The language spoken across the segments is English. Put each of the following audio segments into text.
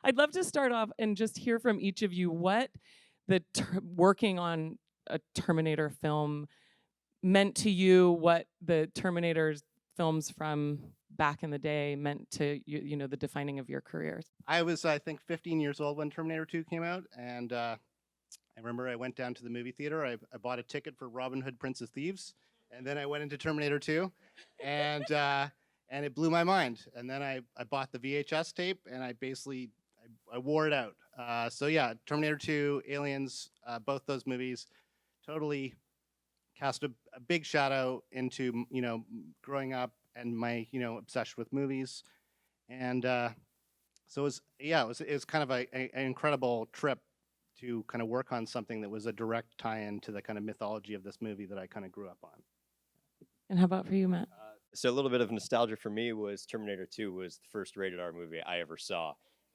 I'd love to start off and just hear from each of you what working on a Terminator film meant to you, what the Terminator's films from back in the day meant to you, the defining of your careers. I was, I think, 15 years old when Terminator 2 came out, and I remember I went down to the movie theater. I bought a ticket for Robin Hood, Prince of Thieves, and then I went into Terminator 2, and it blew my mind. And then I bought the VHS tape, and I wore it out. So yeah, Terminator 2, Aliens, both those movies, totally cast a big shadow into growing up and my obsession with movies, and so it was kind of an incredible trip to kind of work on something that was a direct tie-in to the kind of mythology of this movie that I kind of grew up on. And how about for you, Matt? So a little bit of nostalgia for me was Terminator 2 was the first rated R movie I ever saw.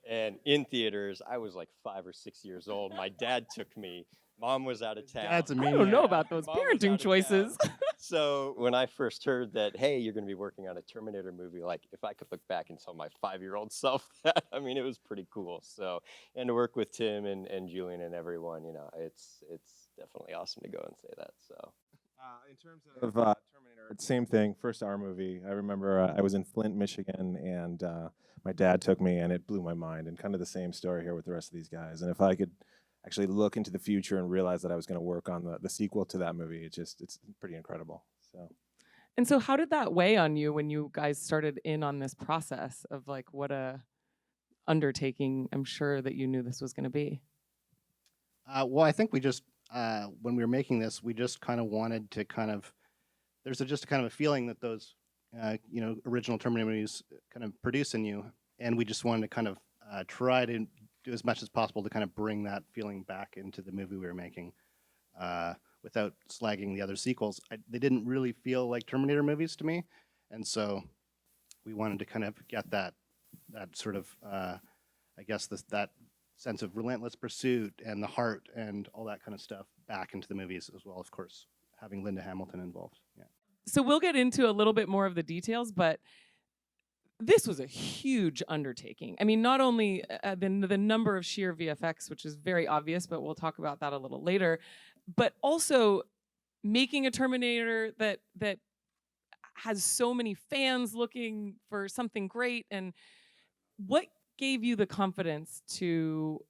And in theaters, I was like 5 or 6 years old. My dad took me. Mom was out of town. Dad's a I maniac. don't know about those Mom was parenting out of choices. So when I first heard that, hey, you're going to be working on a Terminator movie, like if I could look back and tell my 5-year-old self that, I mean, it was pretty cool. So, and to work with Tim and Julian and everyone, it's definitely awesome to go and say that. So. In terms of Terminator, same thing. First R movie. I remember I was in Flint, Michigan, and my dad took me, and it blew my mind. And kind of the same story here with the rest of these guys. And if I could actually look into the future and realize that I was going to work on the sequel to that movie, it's pretty incredible. And so how did that weigh on you when you guys started in on this process of like what a undertaking I'm sure that you knew this was going to be? Well, I think we just when we were making this, we just kind of wanted to there's just a kind of a feeling that those original Terminator movies kind of produce in you, and we just wanted to kind of try to do as much as possible to kind of bring that feeling back into the movie we were making, without slagging the other sequels. They didn't really feel like Terminator movies to me, and so we wanted to kind of get that sort of, I guess that sense of relentless pursuit and the heart and all that kind of stuff back into the movies as well. Of course, having Linda Hamilton involved. Yeah. So we'll get into a little bit more of the details, but this was a huge undertaking. I mean, not only the number of sheer VFX, which is very obvious, but we'll talk about that a little later, but also making a Terminator that has so many fans looking for something great. And what gave you the confidence to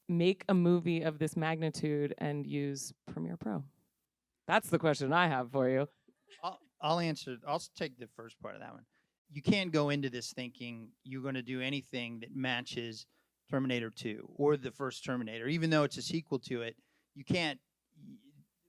make a movie of this magnitude and use Premiere Pro? That's the question I have for you. I'll answer. I'll take the first part of that one. You can't go into this thinking you're going to do anything that matches Terminator 2 or the first Terminator, even though it's a sequel to it. You can't.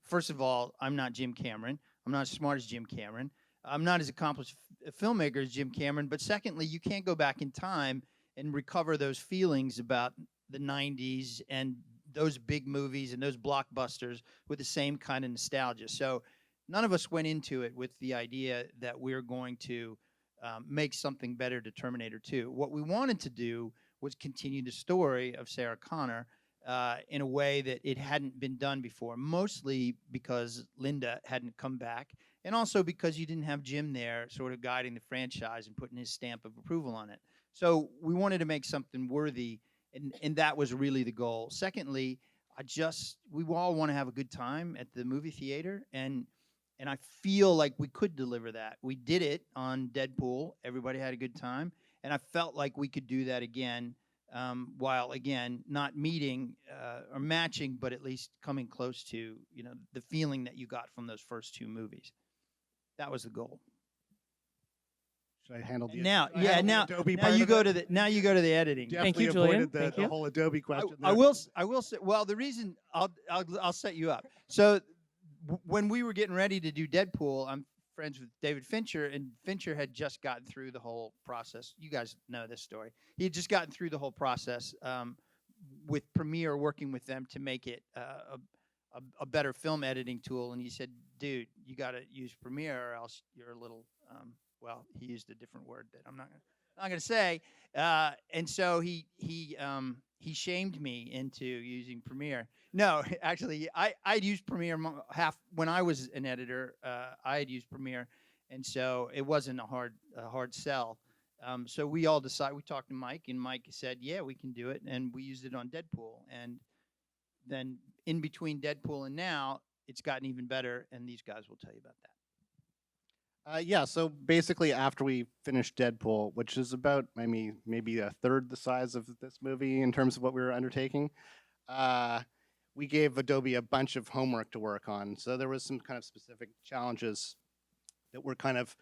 First of all, I'm not Jim Cameron. I'm not as smart as Jim Cameron. I'm not as accomplished a filmmaker as Jim Cameron. But secondly, you can't go back in time and recover those feelings about the 90s and those big movies and those blockbusters with the same kind of nostalgia. So none of us went into it with the idea that we're going to make something better to Terminator 2. What we wanted to do was continue the story of Sarah Connor in a way that it hadn't been done before, mostly because Linda hadn't come back, and also because you didn't have Jim there sort of guiding the franchise and putting his stamp of approval on it. So we wanted to make something worthy, and that was really the goal. Secondly, we all want to have a good time at the movie theater, and I feel like we could deliver that. We did it on Deadpool. Everybody had a good time. And I felt like we could do that again, while, again, not meeting or matching, but at least coming close to, the feeling that you got from those first two movies. That was the goal. Should I handle the now Adobe now part you of go it? to the editing. Thank Definitely you, Julian. avoided Thank the you. whole Adobe question. I will say. Well, the reason I'll set you up. So when we were getting ready to do Deadpool, I'm friends with David Fincher, and Fincher had just gotten through the whole process. You guys know this story. He had just gotten through the whole process with Premiere, working with them to make it a better film editing tool. And he said, "Dude, you got to use Premiere, or else you're a little." Well, he used a different word that I'm not going to say. And so he shamed me into using Premiere. No, actually, I'd used Premiere when I was an editor. I had used Premiere, and so it wasn't a hard sell. So we all decided. We talked to Mike, and Mike said, "Yeah, we can do it," and we used it on Deadpool. And then in between Deadpool and now, it's gotten even better, and these guys will tell you about that. Yeah, so basically after we finished Deadpool, which is about maybe a third the size of this movie in terms of what we were undertaking, we gave Adobe a bunch of homework to work on. So there was some kind of specific challenges that were kind of,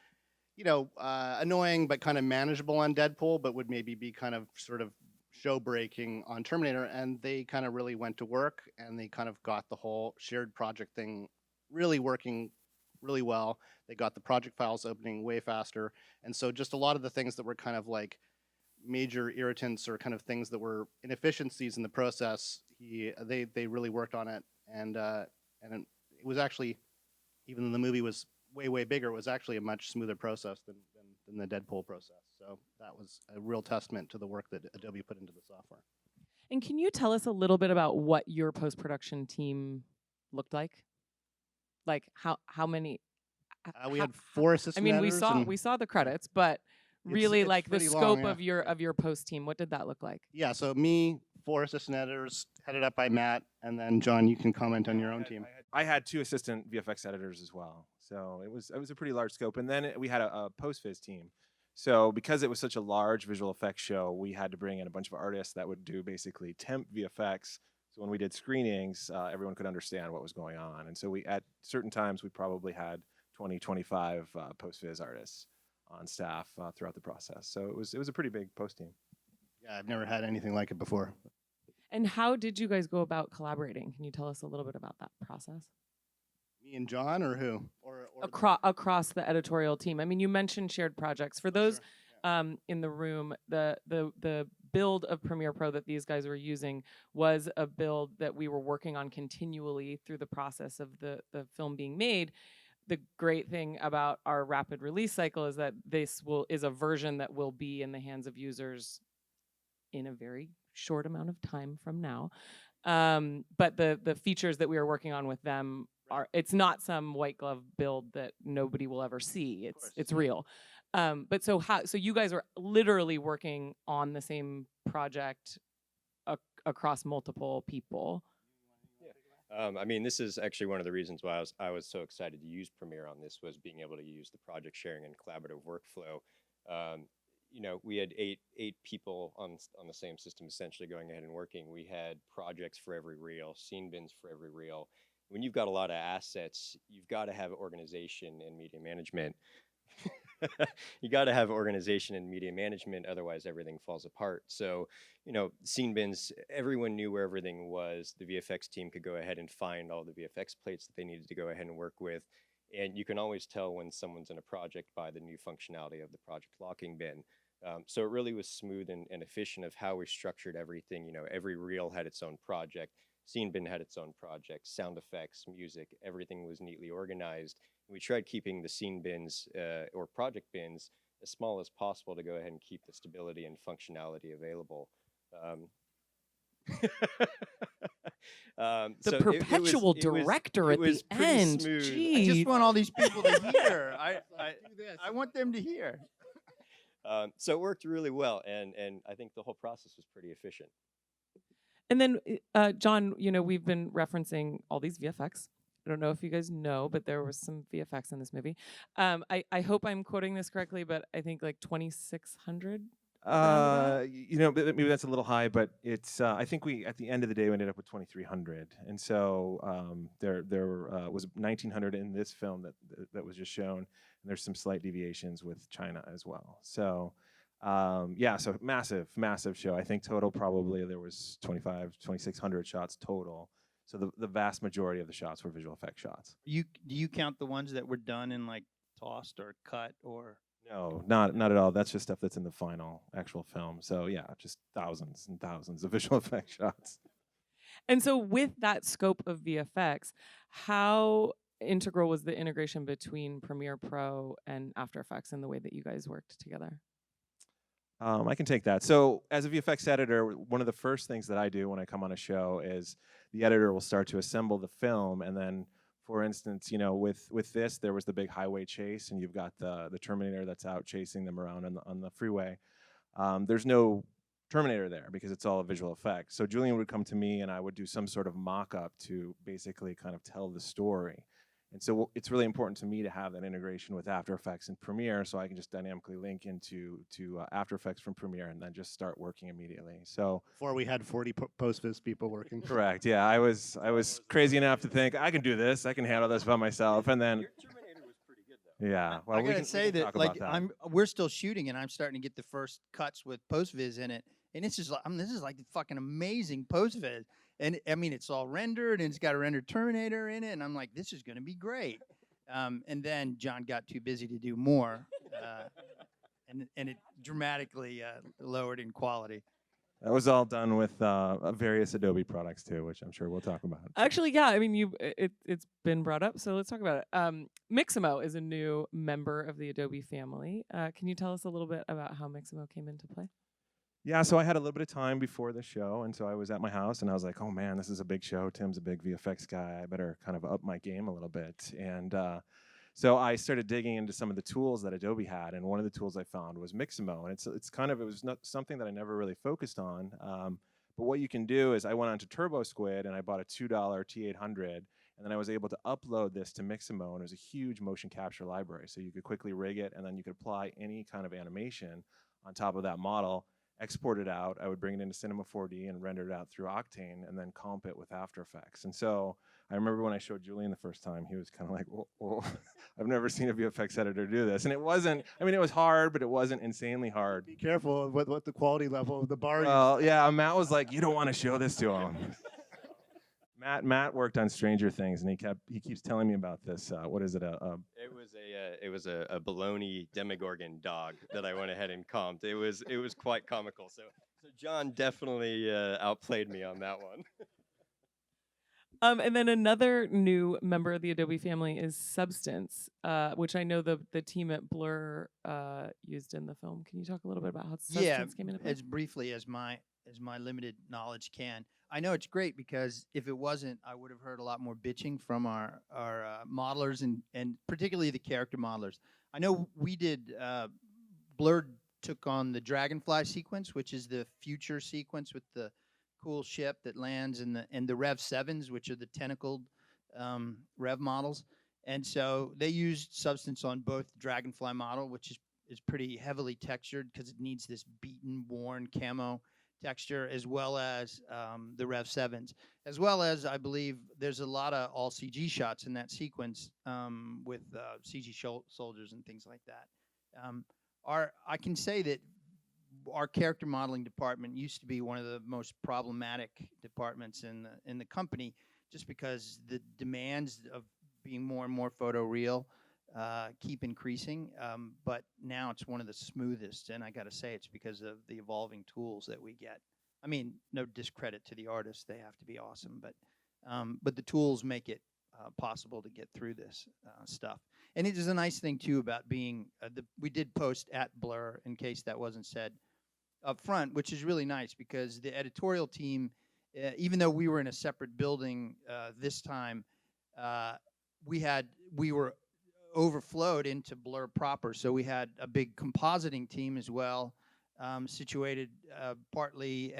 annoying but kind of manageable on Deadpool, but would maybe be kind of sort of show breaking on Terminator. And they kind of really went to work, and they kind of got the whole shared project thing really working really well. They got the project files opening way faster. And so just a lot of the things that were kind of like major irritants or kind of things that were inefficiencies in the process, they really worked on it. And it was actually, even though the movie was way bigger, it was actually a much smoother process than the Deadpool process. So that was a real testament to the work that Adobe put into the software. And can you tell us a little bit about what your post-production team looked like? Like how many? We had 4 assistant we editors saw the credits, but really it's like the pretty scope long, yeah. of your post team. What did that look like? Yeah, so me, 4 assistant editors, headed up by Matt, and then John, you can comment on your own team. I had 2 assistant VFX editors as well, so it was a pretty large scope. And then we had a post-viz team. So because it was such a large visual effects show, we had to bring in a bunch of artists that would do basically temp VFX. So when we did screenings, everyone could understand what was going on. And so at certain times, we probably had 20, 25 post-viz artists on staff throughout the process. So it was a pretty big post team. Yeah, I've never had anything like it before. And how did you guys go about collaborating? Can you tell us a little bit about that process? Me and John, or who? Or Across the editorial team. I mean, you mentioned shared projects. For those in the room, the build of Premiere Pro that these guys were using was a build that we were working on continually through the process of the film being made. The great thing about our rapid release cycle is that this is a version that will be in the hands of users in a very short amount of time from now. But the features that we are working on with them it's not some white glove build that nobody will ever see. It's real. But so you guys are literally working on the same project across multiple people. This is actually one of the reasons why I was so excited to use Premiere on this, was being able to use the project sharing and collaborative workflow. We had eight people on the same system essentially going ahead and working. We had projects for every reel, scene bins for every reel. When you've got a lot of assets, you've got to have organization and media management. You got to have organization and media management, otherwise everything falls apart. So, scene bins, everyone knew where everything was. The VFX team could go ahead and find all the VFX plates that they needed to go ahead and work with. And you can always tell when someone's in a project by the new functionality of the project locking bin. So it really was smooth and efficient of how we structured everything. Every reel had its own project. Scene bin had its own project, sound effects, music, everything was neatly organized. We tried keeping the scene bins or project bins as small as possible to go ahead and keep the stability and functionality available. The perpetual director at the end. I just want all these people to hear. I want them to hear. So it worked really well, and I think the whole process was pretty efficient. And then, John, we've been referencing all these VFX. I don't know if you guys know, but there was some VFX in this movie. I hope I'm quoting this correctly, but I think like 2,600. Maybe that's a little high, but it's. I think at the end of the day we ended up with 2,300, and so there was 1,900 in this film that was just shown, and there's some slight deviations with China as well. So. So massive show. I think total probably there was 2,600 shots total. So the vast majority of the shots were visual effect shots. Do you count the ones that were done and like tossed or cut or? No, not at all. That's just stuff that's in the final actual film. So yeah, just thousands and thousands of visual effect shots. And so with that scope of VFX, how integral was the integration between Premiere Pro and After Effects and the way that you guys worked together? I can take that. So as a VFX editor, one of the first things that I do when I come on a show is the editor will start to assemble the film, and then For instance, you know, with this, there was the big highway chase, and you've got the Terminator that's out chasing them around on the freeway. There's no Terminator there because it's all a visual effect. So Julian would come to me, and I would do some sort of mock-up to basically kind of tell the story. And so it's really important to me to have that integration with After Effects and Premiere, so I can just dynamically link into After Effects from Premiere and then just start working immediately. So Before we had 40 post-viz people working. correct, yeah, I was crazy enough to think I can do this, I can handle this by myself, and then Your Terminator was pretty good though. yeah, well, I we gotta can say talk that about like we're still shooting, and I'm starting to get the first cuts with post viz in it, and it's just like this is like the fucking amazing post viz, and I mean it's all rendered, and it's got a rendered Terminator in it, and I'm like, this is gonna be great. And then John got too busy to do more, and it dramatically lowered in quality. That was all done with various Adobe products too, which I'm sure we'll talk about. Actually, yeah. I mean, it's been brought up, so let's talk about it. Mixamo is a new member of the Adobe family. Can you tell us a little bit about how Maximo came into play? Yeah, so I had a little bit of time before the show, and so I was at my house, and I was like, oh man, this is a big show. Tim's a big VFX guy. I better kind of up my game a little bit. And so I started digging into some of the tools that Adobe had, and one of the tools I found was Mixamo. And it was not something that I never really focused on. But what you can do is I went onto TurboSquid, and I bought a $2 T800, and then I was able to upload this to Mixamo, and it was a huge motion capture library. So you could quickly rig it, and then you could apply any kind of animation on top of that model, export it out. I would bring it into Cinema 4D and render it out through Octane, and then comp it with After Effects. And so I remember when I showed Julian the first time, he was kind of like, whoa, I've never seen a VFX editor do this. And it wasn't, I mean, it was hard, but it wasn't insanely hard. Be careful of what the quality level of the bar. Well, yeah, Matt was like, you don't want to show this to him. Matt worked on Stranger Things, and he keeps telling me about this. What is it? It was a baloney Demogorgon dog that I went ahead and comped. It was quite comical. So John definitely outplayed me on that one. And then another new member of the Adobe family is Substance, which I know the team at Blur used in the film. Can you talk a little bit about how Substance came into play? As briefly as my limited knowledge can. I know it's great because if it wasn't, I would have heard a lot more bitching from our modelers and particularly the character modelers. I know we did. Blur took on the Dragonfly sequence, which is the future sequence with the cool ship that lands, and the Rev 7s, which are the tentacled Rev models. And so they used Substance on both the Dragonfly model, which is pretty heavily textured because it needs this beaten, worn camo texture, as well as the Rev 7s, as well as I believe there's a lot of all CG shots in that sequence with CG soldiers and things like that. I can say that our character modeling department used to be one of the most problematic departments in the company, just because the demands of being more and more photoreal keep increasing, but now it's one of the smoothest, and I got to say it's because of the evolving tools that we get. I mean, no discredit to the artists; they have to be awesome, but the tools make it possible to get through this stuff. And it is a nice thing too about being. We did post at Blur, in case that wasn't said up front, which is really nice because the editorial team, even though we were in a separate building this time, we were overflowed into Blur proper. So we had a big compositing team as well, situated partly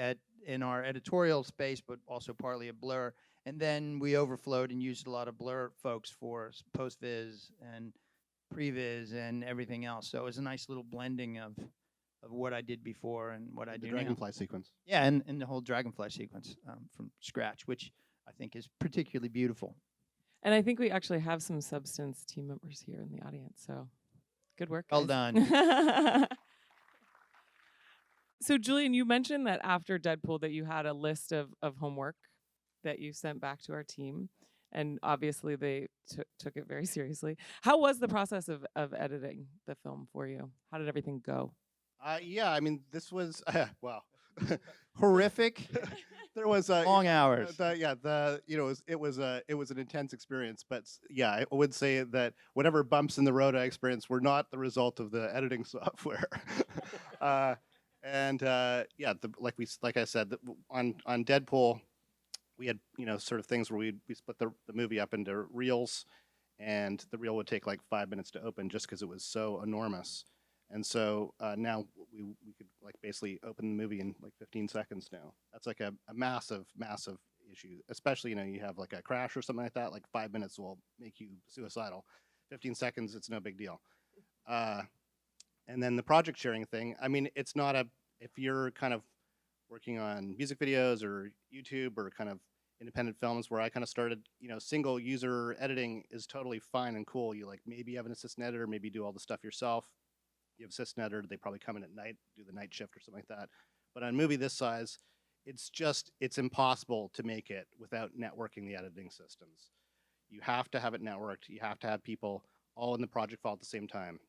in our editorial space, but also partly at Blur. And then we overflowed and used a lot of Blur folks for post-viz and pre-viz and everything else. So it was a nice little blending of what I did before and what I do now. The Dragonfly sequence. Yeah, and the whole Dragonfly sequence from scratch, which I think is particularly beautiful. And I think we actually have some Substance team members here in the audience, so good work. Well guys. done. So Julian, you mentioned that after Deadpool that you had a list of homework that you sent back to our team, and obviously they took it very seriously. How was the process of editing the film for you? How did everything go? Yeah, I mean, this was wow, Horrific. There was Long hours. It was an intense experience. But yeah, I would say that whatever bumps in the road I experienced were not the result of the editing software. Like I said, on Deadpool, we had, sort of things where we split the movie up into reels, and the reel would take like 5 minutes to open just because it was so enormous. And so now we could like basically open the movie in like 15 seconds now. That's like a massive, massive issue, especially, you have like a crash or something like that, like 5 minutes will make you suicidal. 15 seconds, it's no big deal. And then the project sharing thing, I mean, it's not if you're kind of working on music videos or YouTube or kind of independent films where I kind of started, single user editing is totally fine and cool. You like maybe have an assistant editor, maybe do all the stuff yourself. You have assistant editor, they probably come in at night, do the night shift or something like that. But on a movie this size, it's impossible to make it without networking the editing systems. You have to have it networked. You have to have people all in the project file at the same time.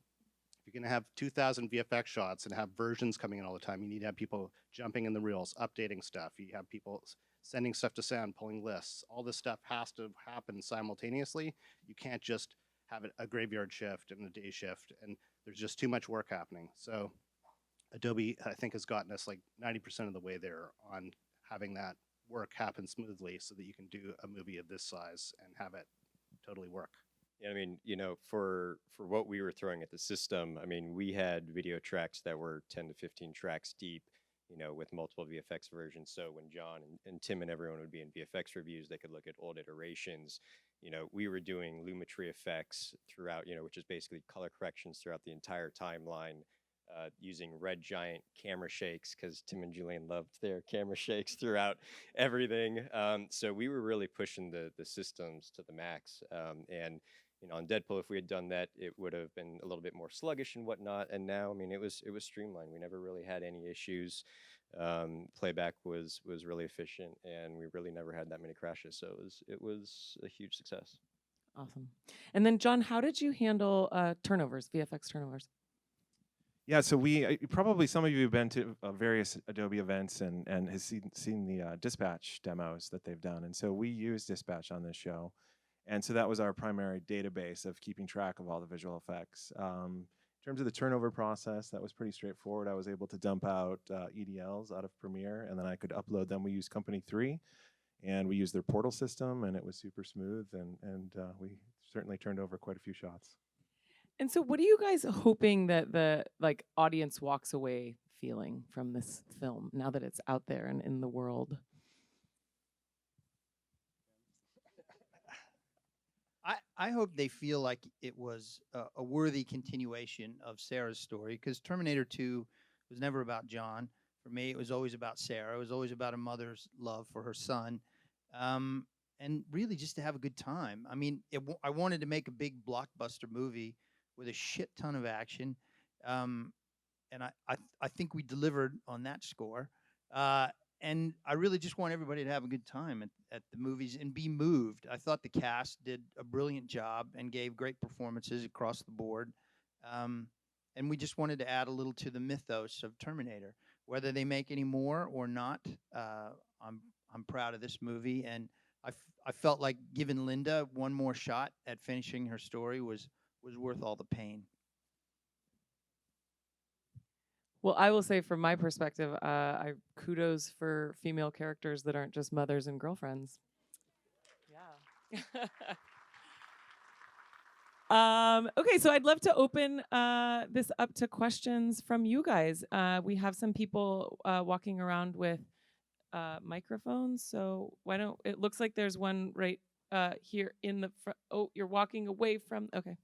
If you're going to have 2,000 VFX shots and have versions coming in all the time, you need to have people jumping in the reels, updating stuff. You have people sending stuff to sound, pulling lists. All this stuff has to happen simultaneously. You can't just have a graveyard shift and a day shift, and there's just too much work happening. So Adobe, I think, has gotten us like 90% of the way there on having that work happen smoothly so that you can do a movie of this size and have it totally work. Yeah, I mean, for what we were throwing at the system, I mean, we had video tracks that were 10 to 15 tracks deep, with multiple VFX versions. So when John and Tim and everyone would be in VFX reviews, they could look at old iterations. We were doing Lumetri effects throughout, which is basically color corrections throughout the entire timeline, using Red Giant camera shakes because Tim and Julian loved their camera shakes throughout everything. So we were really pushing the systems to the max. And on Deadpool, if we had done that, it would have been a little bit more sluggish and whatnot. And now, I mean, it was streamlined. We never really had any issues. Playback was really efficient, and we really never had that many crashes. So it was a huge success. Awesome. And then, John, how did you handle turnovers, VFX turnovers? Yeah, so probably some of you have been to various Adobe events and has seen the Dispatch demos that they've done. And so we use Dispatch on this show. And so that was our primary database of keeping track of all the visual effects. In terms of the turnover process, that was pretty straightforward. I was able to dump out EDLs out of Premiere, and then I could upload them. We used Company 3, and we used their portal system, and it was super smooth, and we certainly turned over quite a few shots. And so what are you guys hoping that the audience walks away feeling from this film now that it's out there and in the world? I hope they feel like it was a worthy continuation of Sarah's story, because Terminator 2 was never about John. For me, it was always about Sarah. It was always about a mother's love for her son, and really just to have a good time. I mean, I wanted to make a big blockbuster movie with a shit ton of action, and I think we delivered on that score. And I really just want everybody to have a good time at the movies and be moved. I thought the cast did a brilliant job and gave great performances across the board. And we just wanted to add a little to the mythos of Terminator. Whether they make any more or not, I'm proud of this movie. And I felt like giving Linda one more shot at finishing her story was worth all the pain. Well, I will say from my perspective, I kudos for female characters that aren't just mothers and girlfriends. Yeah. Okay, so I'd love to open this up to questions from you guys. We have some people walking around with microphones, so why don't, it looks like there's one right here in the front. Oh, you're walking away from, okay.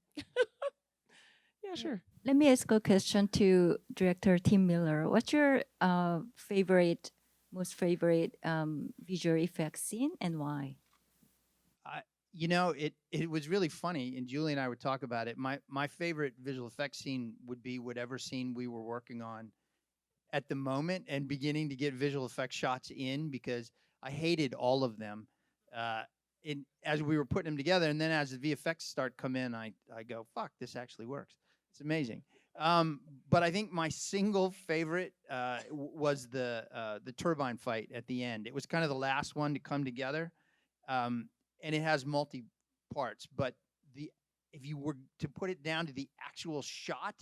Yeah, sure. Let me ask a question to director Tim Miller. What's your most favorite visual effects scene, and why? It was really funny, and Julie and I would talk about it. My favorite visual effects scene would be whatever scene we were working on at the moment and beginning to get visual effects shots in, because I hated all of them as we were putting them together. And then as the VFX start come in, I go, fuck, this actually works. It's amazing. But I think my single favorite was the turbine fight at the end. It was kind of the last one to come together. And it has multi-parts, but if you were to put it down to the actual shot,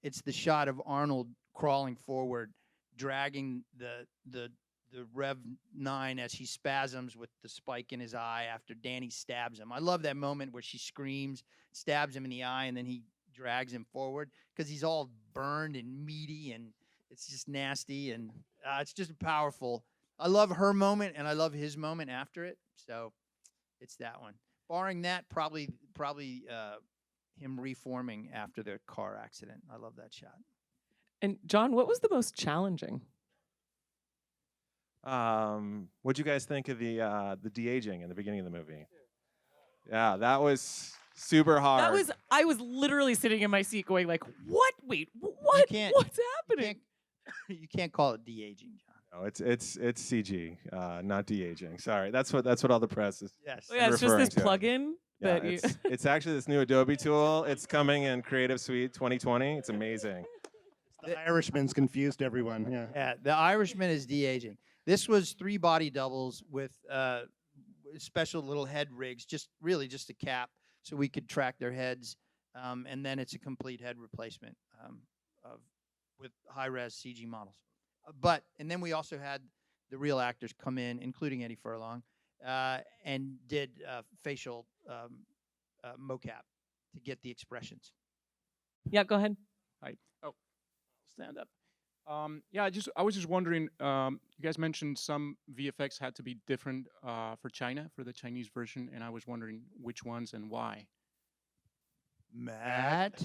it's the shot of Arnold crawling forward, dragging the the Rev 9 as he spasms with the spike in his eye after Danny stabs him. I love that moment where she screams, stabs him in the eye, and then he drags him forward because he's all burned and meaty, and it's just nasty, and it's just powerful. I love her moment, and I love his moment after it. So it's that one. Barring that, probably him reforming after the car accident. I love that shot. And Jon, what was the most challenging? What'd you guys think of the de-aging in the beginning of the movie? Yeah, that was super hard. I was literally sitting in my seat going like, what? Wait, what? What's happening? You can't call it de-aging, Jon. No, it's CG, not de-aging. Sorry, that's what all the press is. Yes. Oh, yeah, it's just referring this to. plugin Yeah, that you. it's actually this new Adobe tool. It's coming in Creative Suite 2020. It's amazing. The Irishman's confused everyone. Yeah. Yeah, the Irishman is de-aging. This was 3 body doubles with special little head rigs, just a cap, so we could track their heads, and then it's a complete head replacement with high-res CG models. And then we also had the real actors come in, including Eddie Furlong, and did facial mocap to get the expressions. Yeah, go ahead. Hi. Oh, stand up. Yeah, I was just wondering. You guys mentioned some VFX had to be different for China, for the Chinese version, and I was wondering which ones and why. Matt?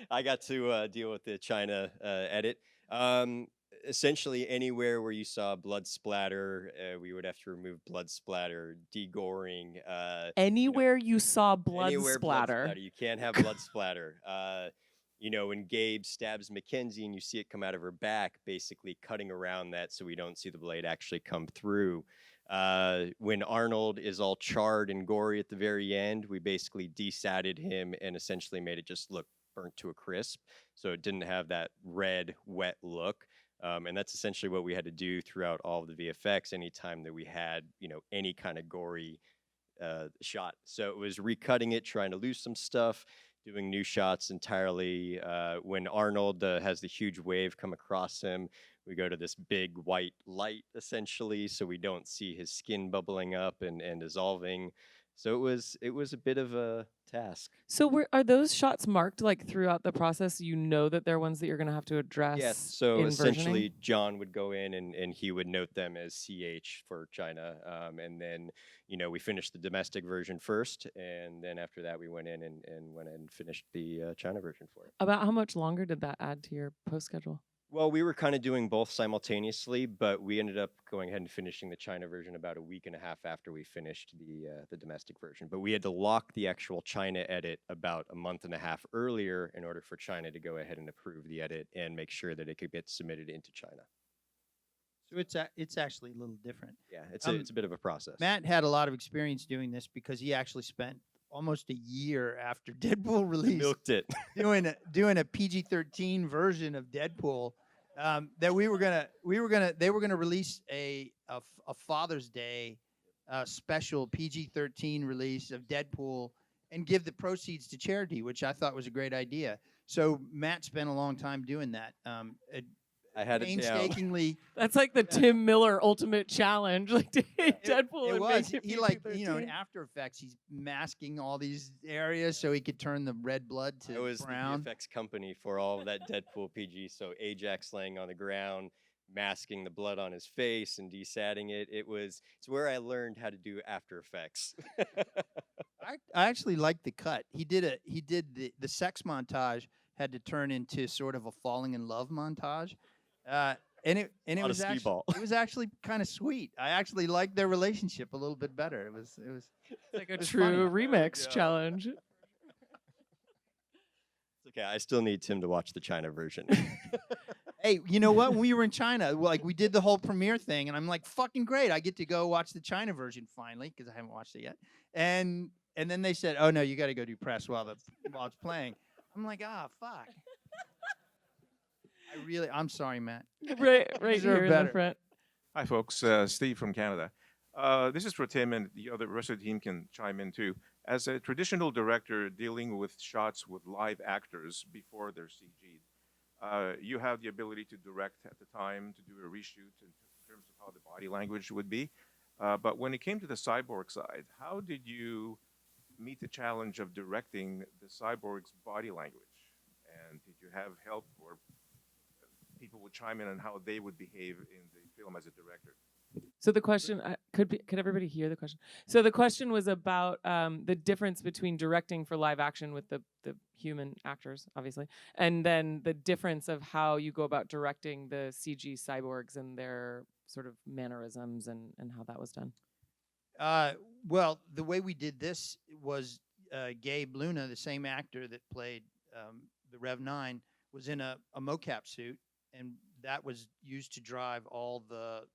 I got to deal with the China edit. Essentially, anywhere where you saw blood splatter, we would have to remove blood splatter, degoring. Anywhere you saw blood Anywhere splatter. Blood splatter. You can't have blood splatter. When Gabe stabs Mackenzie and you see it come out of her back, basically cutting around that so we don't see the blade actually come through. When Arnold is all charred and gory at the very end, we basically desatted him and essentially made it just look burnt to a crisp. So it didn't have that red, wet look. And that's essentially what we had to do throughout all of the VFX anytime that we had, any kind of gory shot. So it was recutting it, trying to lose some stuff, doing new shots entirely. When Arnold has the huge wave come across him, we go to this big white light, essentially, so we don't see his skin bubbling up and dissolving. So it was a bit of a task. So are those shots marked like throughout the process? You know that they're ones that you're going to have to address. Yes. So in essentially, versioning? John would go in and he would note them as CH for China, and then we finished the domestic version first, and then after that we went in and finished the China version for it. About how much longer did that add to your post schedule? Well, we were kind of doing both simultaneously, but we ended up going ahead and finishing the China version about a week and a half after we finished the domestic version. But we had to lock the actual China edit about a month and a half earlier in order for China to go ahead and approve the edit and make sure that it could get submitted into China. So it's actually a little different. Yeah, it's a bit of a process. Matt had a lot of experience doing this because he actually spent almost a year after Deadpool released Milked it. doing a PG-13 version of Deadpool that they were gonna release a Father's Day special PG-13 release of Deadpool and give the proceeds to charity, which I thought was a great idea. So Matt spent a long time doing that. I had it down. Painstakingly. That's like the Tim Miller ultimate challenge, like to hit Deadpool. It and was. make it He in PG-13. After Effects, he's masking all these areas so he could turn the red blood to I was brown. the VFX company for all of that Deadpool PG. So Ajax laying on the ground, masking the blood on his face and desatting it. It's where I learned how to do After Effects. I actually liked the cut. He did the sex montage had to turn into sort of a falling in love montage. And it was actually kind of sweet. I actually liked their relationship a little bit better. It was Like a It's true funny. remix challenge. It's okay. I still need Tim to watch the China version. Hey, you know what? When we were in China, we did the whole premiere thing, and I'm like, fucking great! I get to go watch the China version finally because I haven't watched it yet. And then they said, oh no, you got to go do press while it's playing. I'm like, fuck. I'm sorry, Matt. right These are here in the better. front. Hi, folks. Steve from Canada. This is for Tim, and the rest of the team can chime in too. As a traditional director dealing with shots with live actors before they're CG'd, you have the ability to direct at the time, to do a reshoot in terms of how the body language would be. But when it came to the cyborg side, how did you meet the challenge of directing the cyborg's body language? And did you have help, or people would chime in on how they would behave in the film as a director? So the question could everybody hear the question? So the question was about the difference between directing for live action with the human actors, obviously, and then the difference of how you go about directing the CG cyborgs and their sort of mannerisms and how that was done. Well, the way we did this was Gabe Luna, the same actor that played the Rev 9, was in a mocap suit, and that was used to drive all the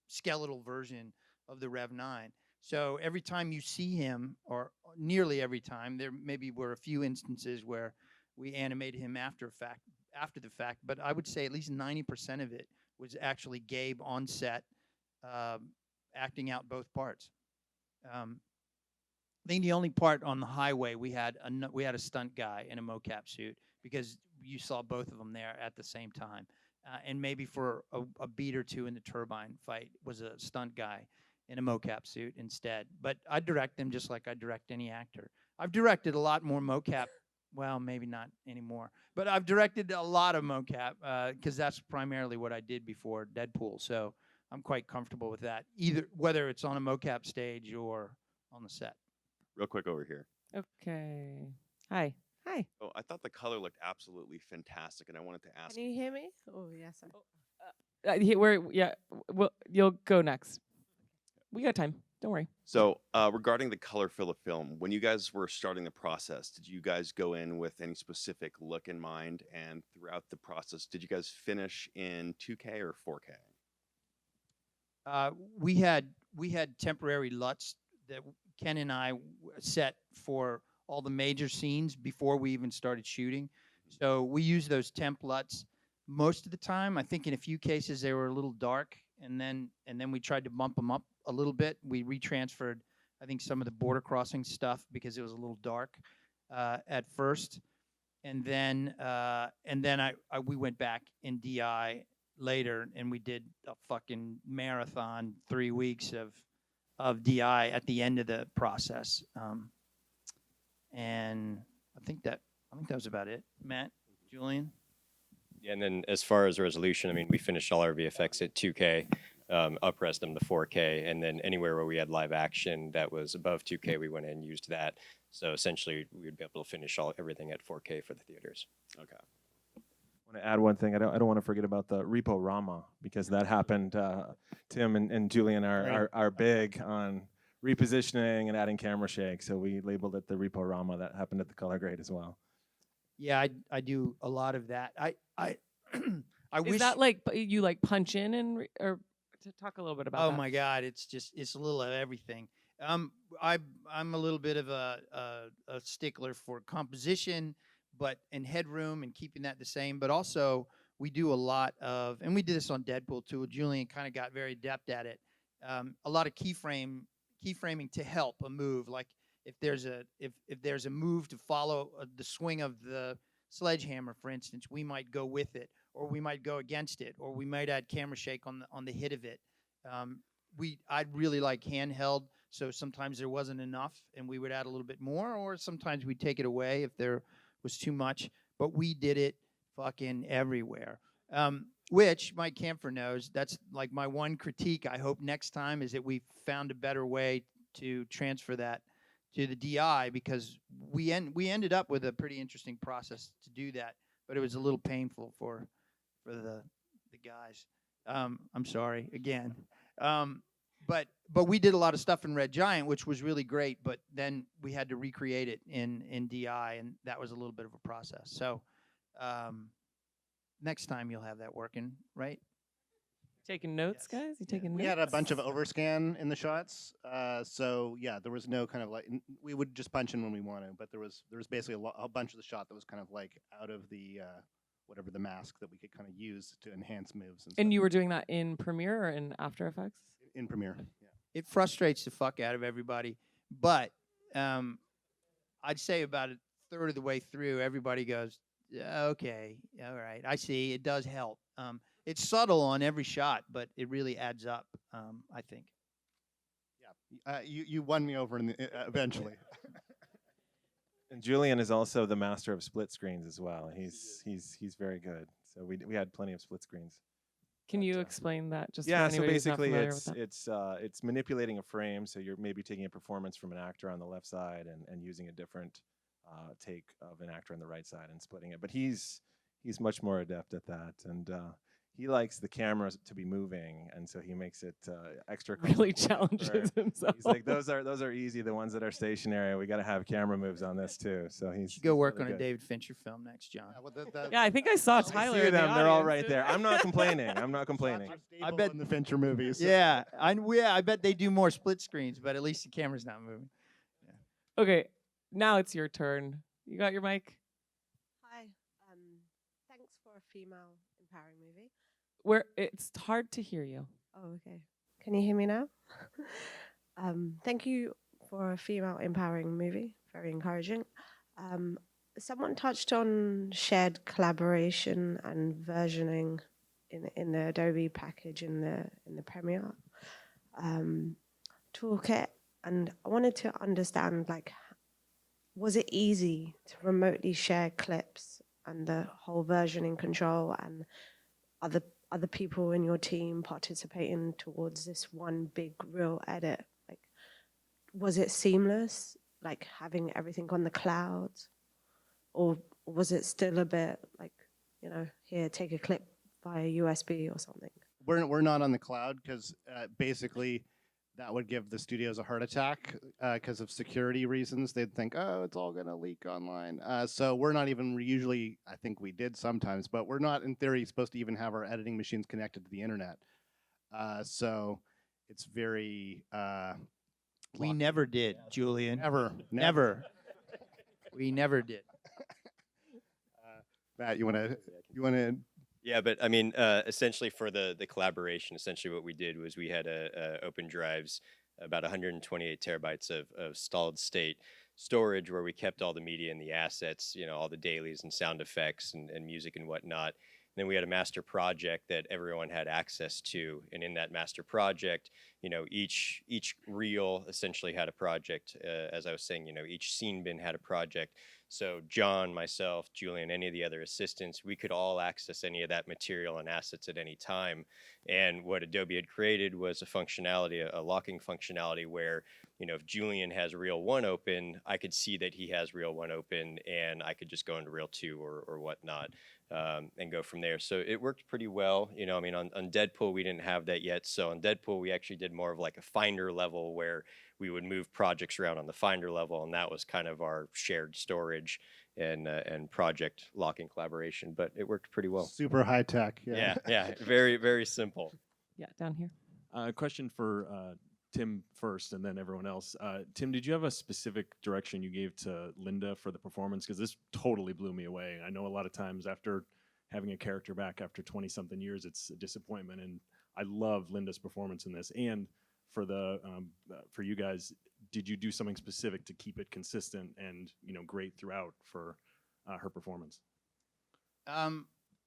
skeletal version of the Rev 9. So every time you see him, or nearly every time, there maybe were a few instances where we animated him after the fact, but I would say at least 90% of it was actually Gabe on set, acting out both parts. I think the only part on the highway we had a stunt guy in a mocap suit, because you saw both of them there at the same time. And maybe for a beat or two in the turbine fight was a stunt guy in a mocap suit instead. But I direct them just like I direct any actor. I've directed a lot more mocap. Well, maybe not anymore. But I've directed a lot of mocap because that's primarily what I did before Deadpool. So I'm quite comfortable with that, whether it's on a mocap stage or on the set. Real quick over here. Okay. Hi. Hi. Oh, I thought the color looked absolutely fantastic, and I wanted to ask. Can you hear me? Oh, yes. Well, you'll go next. We got time. Don't worry. So, regarding the color fill of film, when you guys were starting the process, did you guys go in with any specific look in mind? And throughout the process, did you guys finish in 2K or 4K? We had temporary LUTs that Ken and I set for all the major scenes before we even started shooting. So we used those temp LUTs most of the time. I think in a few cases they were a little dark, and then we tried to bump them up a little bit. We retransferred, I think, some of the border crossing stuff because it was a little dark at first, and then we went back in DI later, and we did a fucking marathon 3 weeks of DI at the end of the process. And I think that was about it. Matt, Julian? Yeah, and then as far as resolution, I mean, we finished all our VFX at 2K, up-res them to 4K, and then anywhere where we had live action that was above 2K, we went in and used that. So essentially, we would be able to finish everything at 4K for the theaters. Okay. I want to add one thing. I don't want to forget about the Repo-Rama, because that happened. Tim and Julian are big on repositioning and adding camera shake, so we labeled it the Repo-Rama. That happened at the color grade as well. Yeah, I do a lot of that. I Is wish that like you like punch in or to talk a little bit about that? Oh my God, it's a little of everything. I'm a little bit of a stickler for composition, and headroom and keeping that the same. But also we do a lot of, and we did this on Deadpool too. Julian kind of got very adept at it. A lot of keyframing to help a move. Like if there's a move to follow the swing of the sledgehammer, for instance, we might go with it, or we might go against it, or we might add camera shake on the hit of it. I'd really like handheld, so sometimes there wasn't enough, and we would add a little bit more, or sometimes we'd take it away if there was too much. But we did it fucking everywhere. Which Mike Camphor knows. That's like my one critique. I hope next time is that we found a better way to transfer that to the DI, because we ended up with a pretty interesting process to do that, but it was a little painful for the guys. I'm sorry again. But we did a lot of stuff in Red Giant, which was really great, but then we had to recreate it in DI, and that was a little bit of a process. So next time you'll have that working, right? Taking notes, Yes. guys? You taking notes? We had a bunch of overscan in the shots, so yeah, there was no kind of like we would just punch in when we wanted, but there was basically a bunch of the shot that was kind of like out of the whatever the mask that we could kind of use to enhance moves. And stuff. And you were doing that in Premiere or in After Effects? In Premiere, yeah. It frustrates the fuck out of everybody, but I'd say about a third of the way through, everybody goes, Okay, all right, I see. It does help. It's subtle on every shot, but it really adds up. I think. Yeah, you won me over in the, eventually. And Julian is also the master of split screens as well. He's very good. So we had plenty of split screens. Can you explain that just Yeah, for so anybody who's not basically familiar with that? it's manipulating a frame. So you're maybe taking a performance from an actor on the left side and using a different take of an actor on the right side and splitting it. But he's much more adept at that, and he likes the cameras to be moving, and so he makes it extra. Really complicated challenges himself. He's like, those are easy. The ones that are stationary, we got to have camera moves on this too. So You he's should go work really on a good. David Fincher film next, John. Yeah, I think I saw I Tyler. see in the them. They're all audience. right there. I'm not complaining. I'm not complaining. I bet in the Fincher movies. Yeah, I bet they do more split screens, but at least the camera's not moving. Okay, now it's your turn. You got your mic? Hi. Thanks for a female empowering movie. Where it's hard to hear you. Oh, okay. Can you hear me now? Thank you for a female empowering movie. Very encouraging. Someone touched on shared collaboration and versioning in the Adobe package in the Premiere toolkit, and I wanted to understand, like, was it easy to remotely share clips and the whole versioning control and other people in your team participating towards this one big real edit? Like, was it seamless, like having everything on the cloud, or was it still a bit like, here, take a clip via USB or something? We're not on the cloud because basically that would give the studios a heart attack because of security reasons. They'd think, oh, it's all going to leak online. So we're not even usually, I think we did sometimes, but we're not in theory supposed to even have our editing machines connected to the internet. So it's very... We never did, Julian. Never. We never did. Matt, you want to... Yeah, but I mean, essentially for the collaboration, essentially what we did was we had open drives, about 128 terabytes of solid state storage where we kept all the media and the assets, all the dailies and sound effects and music and whatnot. And then we had a master project that everyone had access to, and in that master project, each reel essentially had a project. As I was saying, each scene bin had a project. So John, myself, Julian, any of the other assistants, we could all access any of that material and assets at any time. And what Adobe had created was a functionality, a locking functionality where, if Julian has Reel 1 open, I could see that he has Reel 1 open, and I could just go into Reel 2 or whatnot and go from there. So it worked pretty well. On Deadpool, we didn't have that yet. So on Deadpool, we actually did more of like a Finder level where we would move projects around on the Finder level, and that was kind of our shared storage and project locking collaboration. But it worked pretty well. Super high tech. Yeah, very, very simple. Yeah, down here. Question for Tim first, and then everyone else. Tim, did you have a specific direction you gave to Linda for the performance? Because this totally blew me away. I know a lot of times after having a character back after 20-something years, it's a disappointment, and I love Linda's performance in this. And for you guys, did you do something specific to keep it consistent and great throughout for her performance?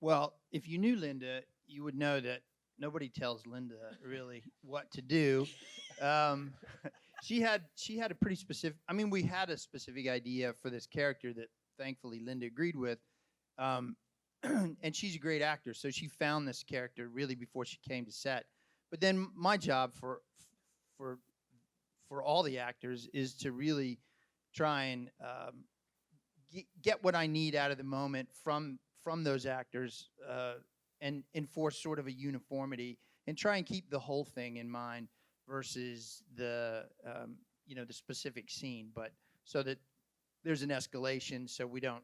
Well, if you knew Linda, you would know that nobody tells Linda really what to do. She had a pretty specific. I mean, we had a specific idea for this character that thankfully Linda agreed with, and she's a great actor, so she found this character really before she came to set. But then my job for all the actors is to really try and get what I need out of the moment from those actors and enforce sort of a uniformity and try and keep the whole thing in mind versus the specific scene, but so that there's an escalation so we don't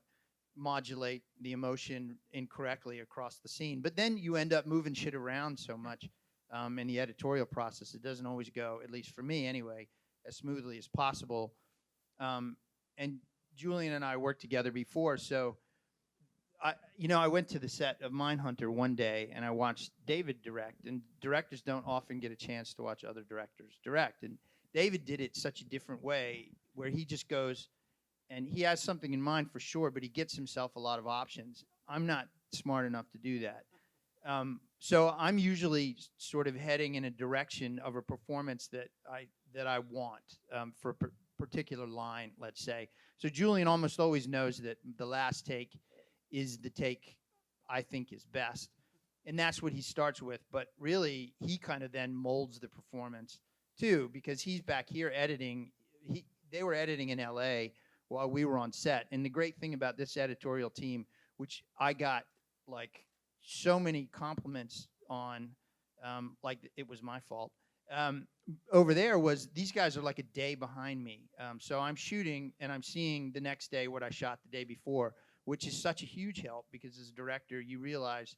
modulate the emotion incorrectly across the scene. But then you end up moving shit around so much in the editorial process. It doesn't always go, at least for me anyway, as smoothly as possible. And Julian and I worked together before, so I went to the set of Mindhunter one day and I watched David direct, and directors don't often get a chance to watch other directors direct. And David did it such a different way where he just goes and he has something in mind for sure, but he gets himself a lot of options. I'm not smart enough to do that. So I'm usually sort of heading in a direction of a performance that I want for a particular line, let's say. So Julian almost always knows that the last take is the take I think is best, and that's what he starts with. But really, he kind of then molds the performance too, because he's back here editing. They were editing in LA while we were on set, and the great thing about this editorial team, which I got like so many compliments on, like it was my fault. Over there was these guys are like a day behind me. So I'm shooting and I'm seeing the next day what I shot the day before, which is such a huge help because as a director, you realize,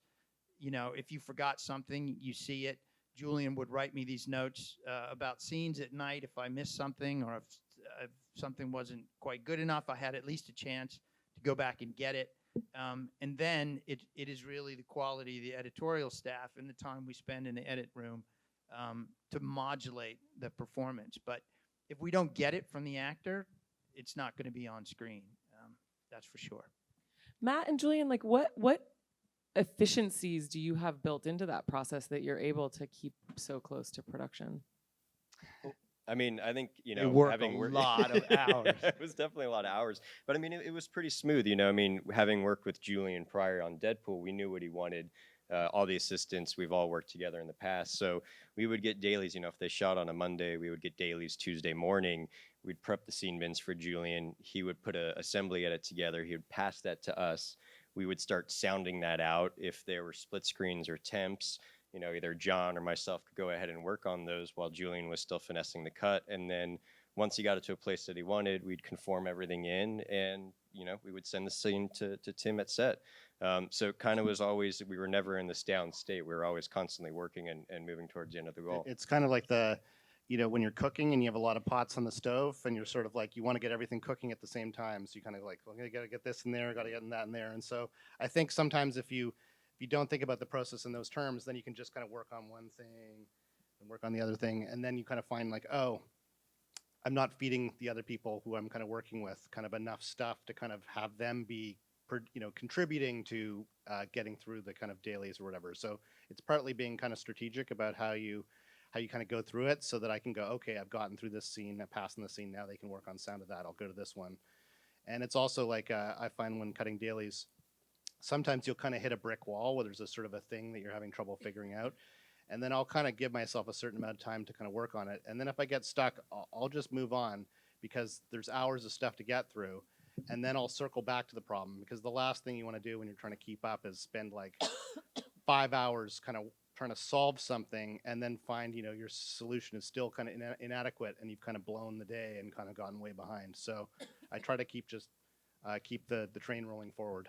you know, if you forgot something, you see it. Julian would write me these notes about scenes at night if I missed something or if something wasn't quite good enough, I had at least a chance to go back and get it. And then it is really the quality of the editorial staff and the time we spend in the edit room to modulate the performance. But if we don't get it from the actor, it's not going to be on screen. That's for sure. Matt and Julian, like what efficiencies do you have built into that process that you're able to keep so close to production? I mean, I think, you know, They work having a lot of hours. It was definitely a lot of hours. But I mean, it was pretty smooth, you know. I mean, having worked with Julian prior on Deadpool, we knew what he wanted. All the assistants, we've all worked together in the past. So we would get dailies, you know, if they shot on a Monday, we would get dailies Tuesday morning. We'd prep the scene bins for Julian. He would put an assembly edit together. He would pass that to us. We would start sounding that out. If there were split screens or temps, you know, either John or myself could go ahead and work on those while Julian was still finessing the cut. And then once he got it to a place that he wanted, we'd conform everything in and, you know, we would send the scene to Tim at set. So it kind of was always, we were never in this down state. We were always constantly working and moving towards the end of the goal. It's kind of like you know, when you're cooking and you have a lot of pots on the stove and you're sort of like, you want to get everything cooking at the same time. So you kind of like, well, I got to get this in there, got to get that in there. And so I think sometimes if you don't think about the process in those terms, then you can just kind of work on one thing and work on the other thing. And then you kind of find like, oh, I'm not feeding the other people who I'm kind of working with kind of enough stuff to kind of have them be, you know, contributing to getting through the kind of dailies or whatever. So it's partly being kind of strategic about how you kind of go through it so that I can go, okay, I've gotten through this scene, I'm passing the scene, now they can work on sound of that, I'll go to this one. And it's also like, I find when cutting dailies, sometimes you'll kind of hit a brick wall where there's a sort of a thing that you're having trouble figuring out. And then I'll kind of give myself a certain amount of time to kind of work on it. And then if I get stuck, I'll just move on because there's hours of stuff to get through. And then I'll circle back to the problem because the last thing you want to do when you're trying to keep up is spend like 5 hours kind of trying to solve something and then find, you know, your solution is still kind of inadequate and you've kind of blown the day and kind of gotten way behind. So I try to keep the train rolling forward.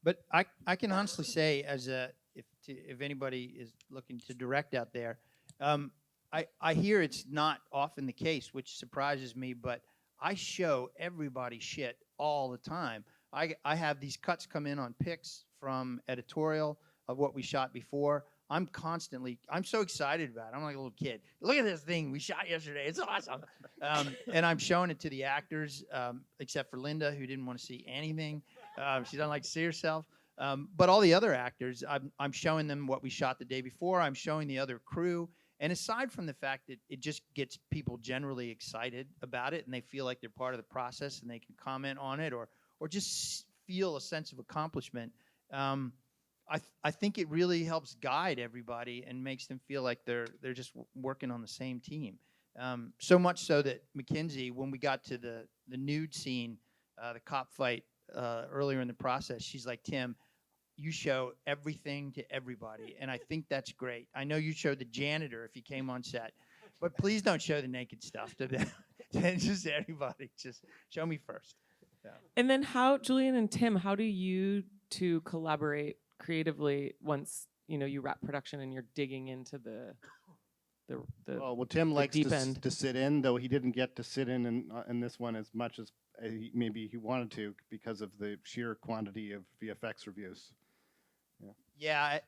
But I can honestly say, as if anybody is looking to direct out there, I hear it's not often the case, which surprises me. But I show everybody shit all the time. I have these cuts come in on pics from editorial of what we shot before. I'm so excited about it. I'm like a little kid. Look at this thing we shot yesterday. It's awesome. And I'm showing it to the actors, except for Linda, who didn't want to see anything. She doesn't like to see herself. But all the other actors, I'm showing them what we shot the day before. I'm showing the other crew. And aside from the fact that it just gets people generally excited about it and they feel like they're part of the process and they can comment on it or just feel a sense of accomplishment, I think it really helps guide everybody and makes them feel like they're just working on the same team. So much so that Mackenzie, when we got to the nude scene, the cop fight earlier in the process, she's like, Tim, you show everything to everybody, and I think that's great. I know you showed the janitor if he came on set, but please don't show the naked stuff to them. Just everybody. Just show me first. Yeah. And then Julian and Tim, how do you two collaborate creatively once you wrap production and you're digging into the well, Tim likes to sit in, though he didn't get to sit in this one as much as maybe he wanted to because of the sheer quantity of VFX reviews. Yeah,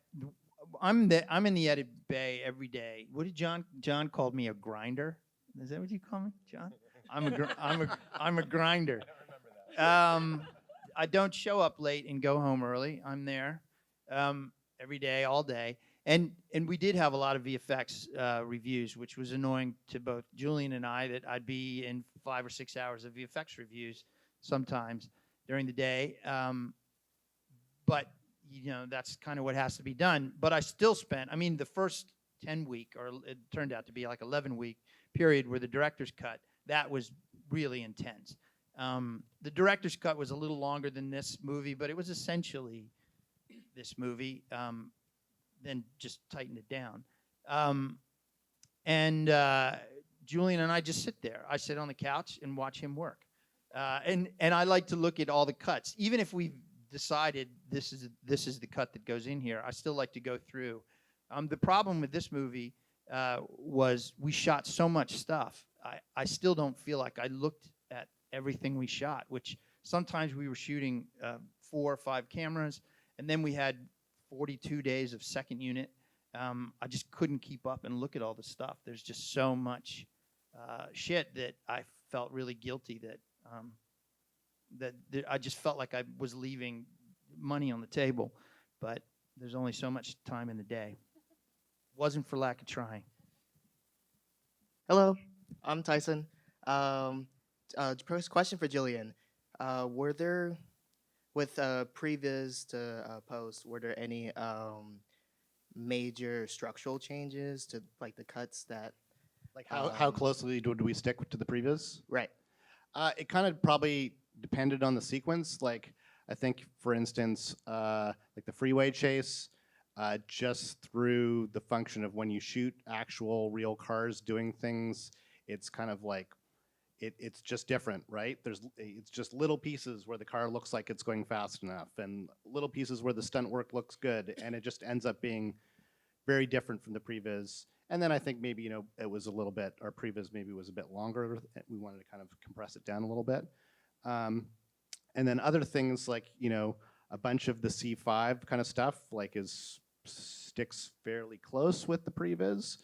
I'm in the edit bay every day. What did John called me a grinder? Is that what you call me, John? I'm a grinder. I don't show up late and go home early. I'm there every day, all day. And we did have a lot of VFX reviews, which was annoying to both Julian and I, that I'd be in 5 or 6 hours of VFX reviews sometimes during the day. But, that's kind of what has to be done. But I still spent, the first 10-week, or it turned out to be like 11-week period where the director's cut, that was really intense. The director's cut was a little longer than this movie, but it was essentially this movie, then just tightened it down. Julian and I just sit there. I sit on the couch and watch him work. And I like to look at all the cuts. Even if we've decided this is the cut that goes in here, I still like to go through. The problem with this movie was we shot so much stuff. I still don't feel like I looked at everything we shot, which sometimes we were shooting 4 or 5 cameras, and then we had 42 days of second unit. I just couldn't keep up and look at all the stuff. There's just so much shit that I felt really guilty that I just felt like I was leaving money on the table, but there's only so much time in the day. Wasn't for lack of trying. Hello, I'm Tyson. First question for Julian. Were there, with previs to post, were there any major structural changes to like the cuts that? Like how closely would we stick to the previs? Right. It kind of probably depended on the sequence. Like I think, for instance, like the freeway chase, just through the function of when you shoot actual real cars doing things, it's kind of like it's just different, right? It's just little pieces where the car looks like it's going fast enough, and little pieces where the stunt work looks good, and it just ends up being very different from the previs. And then I think maybe it was a little bit, our previs maybe was a bit longer. We wanted to kind of compress it down a little bit. And then other things like a bunch of the C5 kind of stuff like sticks fairly close with the previs.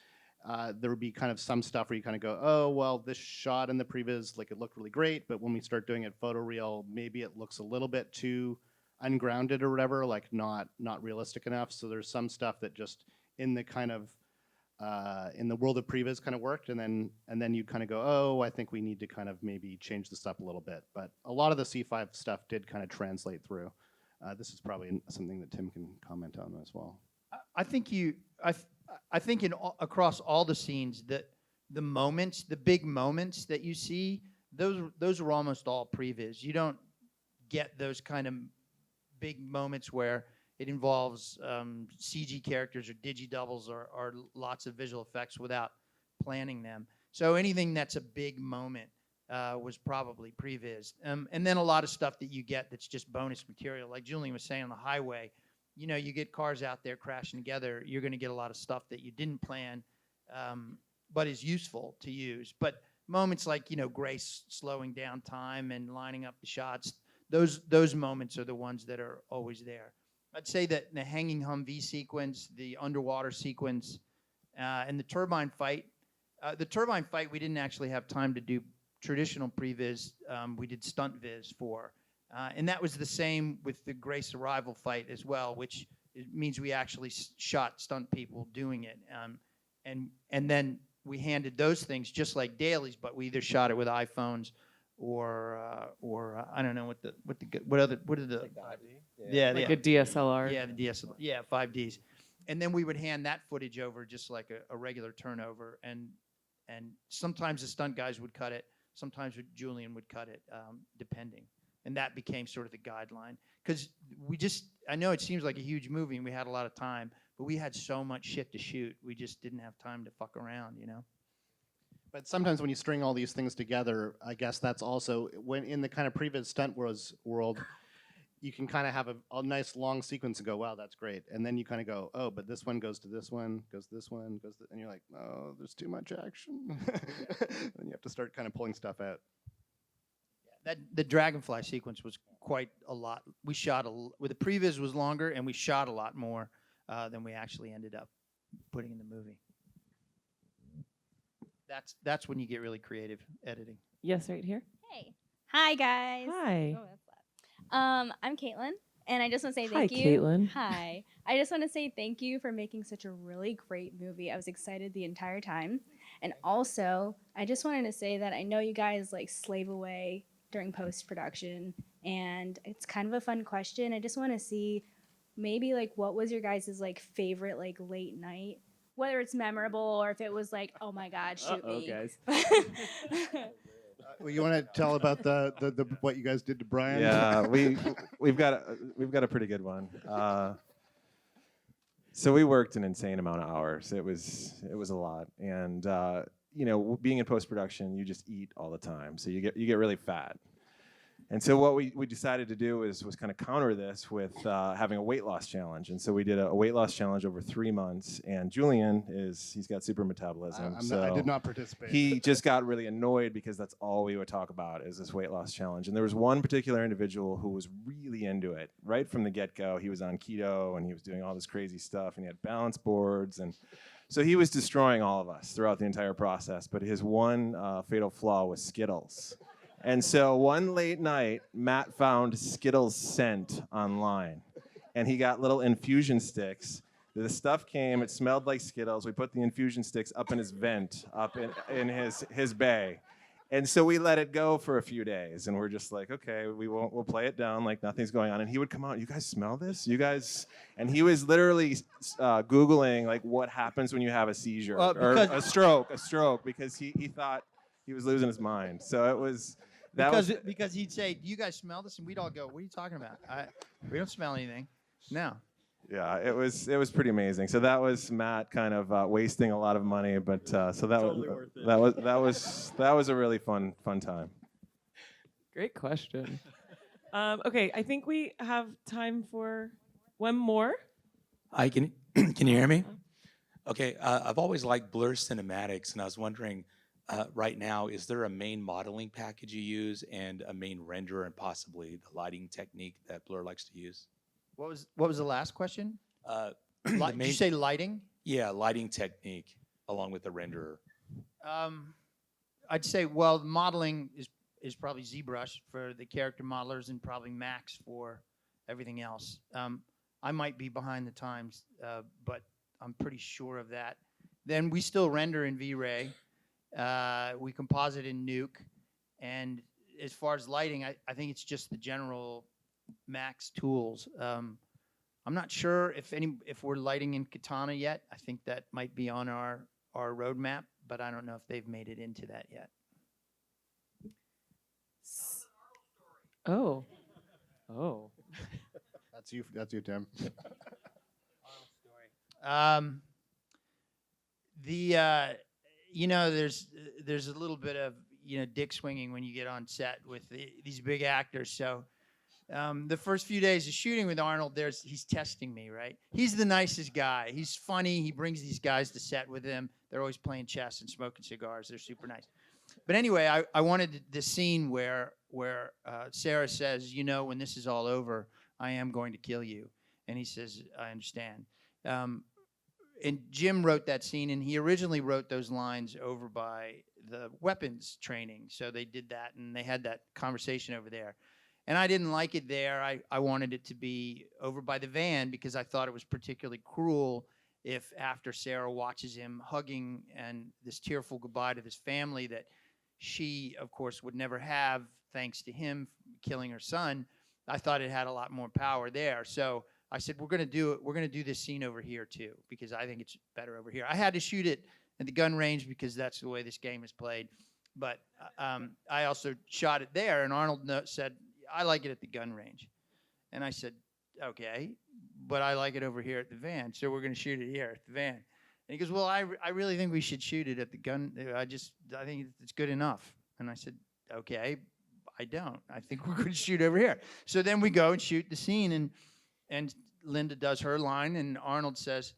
There would be kind of some stuff where you kind of go, oh well, this shot in the previs, like it looked really great, but when we start doing it photoreal, maybe it looks a little bit too ungrounded or whatever, like not realistic enough. So there's some stuff that just in the kind of in the world of previs kind of worked, and then you kind of go, oh, I think we need to kind of maybe change this up a little bit. But a lot of the C5 stuff did kind of translate through. This is probably something that Tim can comment on as well. I think across all the scenes, that the moments, the big moments that you see, those are almost all previs. You don't get those kind of big moments where it involves CG characters or digi-doubles or lots of visual effects without planning them. So anything that's a big moment was probably previs. And then a lot of stuff that you get that's just bonus material. Like Julian was saying on the highway, you get cars out there crashing together, you're going to get a lot of stuff that you didn't plan, but is useful to use. But moments like, Grace slowing down time and lining up the shots, those moments are the ones that are always there. I'd say that the hanging Humvee sequence, the underwater sequence, and the turbine fight, we didn't actually have time to do traditional previs. We did stunt viz for. And that was the same with the Grace arrival fight as well, which means we actually shot stunt people doing it. And then we handed those things just like dailies, but we either shot it with iPhones or I don't know what are the 5D? Like a DSLR. Yeah, the DSLR. Yeah, 5Ds. And then we would hand that footage over just like a regular turnover. And sometimes the stunt guys would cut it. Sometimes Julian would cut it, depending. And that became sort of the guideline. Because I know it seems like a huge movie and we had a lot of time, but we had so much shit to shoot. We just didn't have time to fuck around, But sometimes when you string all these things together, I guess that's also, when in the kind of previs stunt world, you can kind of have a nice long sequence and go, wow, that's great. And then you kind of go, oh, but this one goes to this one, goes to this one, and you're like, oh, there's too much action. Then you have to start kind of pulling stuff out. The Dragonfly sequence was quite a lot. We shot with the previs was longer, and we shot a lot more than we actually ended up putting in the movie. That's when you get really creative editing. Yes, right here. Hey, Hi, guys. Hi. Oh, that's loud. I'm Caitlin, and I just want to say Hi, thank you. Caitlin. Hi. I just want to say thank you for making such a really great movie. I was excited the entire time. And also, I just wanted to say that I know you guys like slave away during post-production, and it's kind of a fun question. I just want to see maybe like what was your guys' like favorite like late night, whether it's memorable or if it was like, oh my God, shoot me. guys. Well, you want to tell about the what you guys did to Brian? Yeah, we've got a pretty good one. So we worked an insane amount of hours. It was a lot, and being in post production, you just eat all the time, so you get really fat. And so what we decided to do was kind of counter this with having a weight loss challenge. And so we did a weight loss challenge over 3 months. And Julian he's got super metabolism. I did not participate. He just got really annoyed because that's all we would talk about is this weight loss challenge. And there was one particular individual who was really into it right from the get-go. He was on keto and he was doing all this crazy stuff and he had balance boards. And so he was destroying all of us throughout the entire process. But his one fatal flaw was Skittles. And so one late night, Matt found Skittles scent online. And he got little infusion sticks. The stuff came, it smelled like Skittles. We put the infusion sticks up in his vent, up in his bay. And so we let it go for a few days. And we're just like, okay, we'll play it down like nothing's going on. And he would come out, you guys smell this? You guys? And he was literally Googling like what happens when you have a seizure or a stroke, because he thought he was losing his mind. So it was... Because he'd say, "Do you guys smell this?" And we'd all go, "What are you talking about? We don't smell anything." No. Yeah, it was pretty amazing. So that was Matt kind of wasting a lot of money, but so that was a really fun time. Great question. Okay, I think we have time for one more. Can you hear me? Okay, I've always liked Blur cinematics, and I was wondering. Right now, is there a main modeling package you use and a main renderer and possibly the lighting technique that Blur likes to use? What was the last question? Did you say lighting? Yeah, lighting technique along with the renderer. I'd say, well, modeling is probably ZBrush for the character modelers and probably Max for everything else. I might be behind the times, but I'm pretty sure of that. Then we still render in V-Ray. We composite in Nuke, and as far as lighting, I think it's just the general Max tools. I'm not sure if we're lighting in Katana yet. I think that might be on our roadmap, but I don't know if they've made it into that yet. Oh. That's you, Tim. There's a little bit of dick swinging when you get on set with these big actors. So the first few days of shooting with Arnold, he's testing me, right? He's the nicest guy. He's funny. He brings these guys to set with him. They're always playing chess and smoking cigars. They're super nice. But anyway, I wanted the scene where Sarah says, when this is all over, I am going to kill you. And he says, I understand. And Jim wrote that scene, and he originally wrote those lines over by the weapons training. So they did that, and they had that conversation over there. And I didn't like it there. I wanted it to be over by the van because I thought it was particularly cruel if after Sarah watches him hugging and this tearful goodbye to his family that she, of course, would never have thanks to him killing her son, I thought it had a lot more power there. So I said, we're going to do this scene over here too, because I think it's better over here. I had to shoot it at the gun range because that's the way this game is played. But I also shot it there, and Arnold said, I like it at the gun range. And I said, okay, but I like it over here at the van, so we're going to shoot it here at the van. And he goes, well, I really think we should shoot it at the gun. I think it's good enough. And I said, okay, I don't. I think we're going to shoot over here. So then we go and shoot the scene, and Linda does her line, and Arnold says,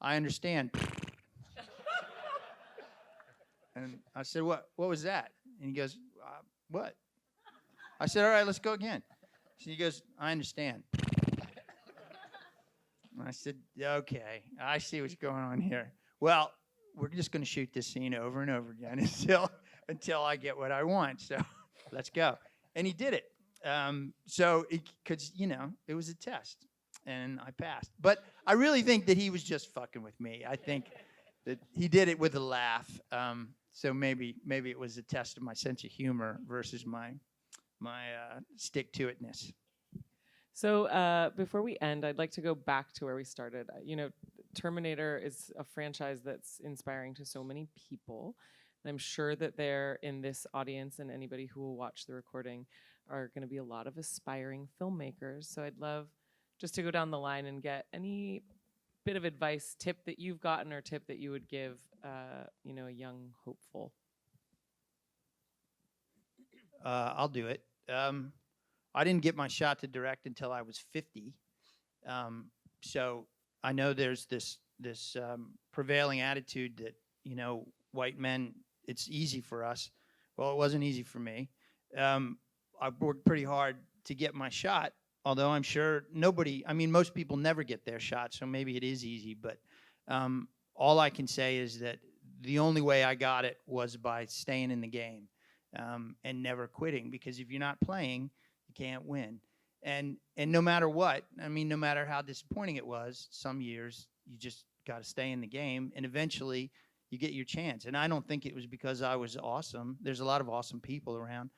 I understand. And I said, what was that? And he goes, what? I said, all right, let's go again. So he goes, I understand. And I said, okay, I see what's going on here. Well, we're just going to shoot this scene over and over again until I get what I want. So let's go. And he did it. So, because, you know, it was a test, and I passed. But I really think that he was just fucking with me. I think that he did it with a laugh. So maybe it was a test of my sense of humor versus my stick-to-itness. So before we end, I'd like to go back to where we started. You know, Terminator is a franchise that's inspiring to so many people. And I'm sure that there in this audience and anybody who will watch the recording are going to be a lot of aspiring filmmakers. So I'd love just to go down the line and get any bit of advice, tip that you've gotten or tip that you would give, you know, a young hopeful. I'll do it. I didn't get my shot to direct until I was 50. So I know there's this prevailing attitude that, you know, white men, it's easy for us. Well, it wasn't easy for me. I worked pretty hard to get my shot, although I'm sure most people never get their shot, so maybe it is easy. But all I can say is that the only way I got it was by staying in the game and never quitting, because if you're not playing, you can't win. And no matter what, I mean, no matter how disappointing it was, some years you just got to stay in the game, and eventually you get your chance. And I don't think it was because I was awesome. There's a lot of awesome people around.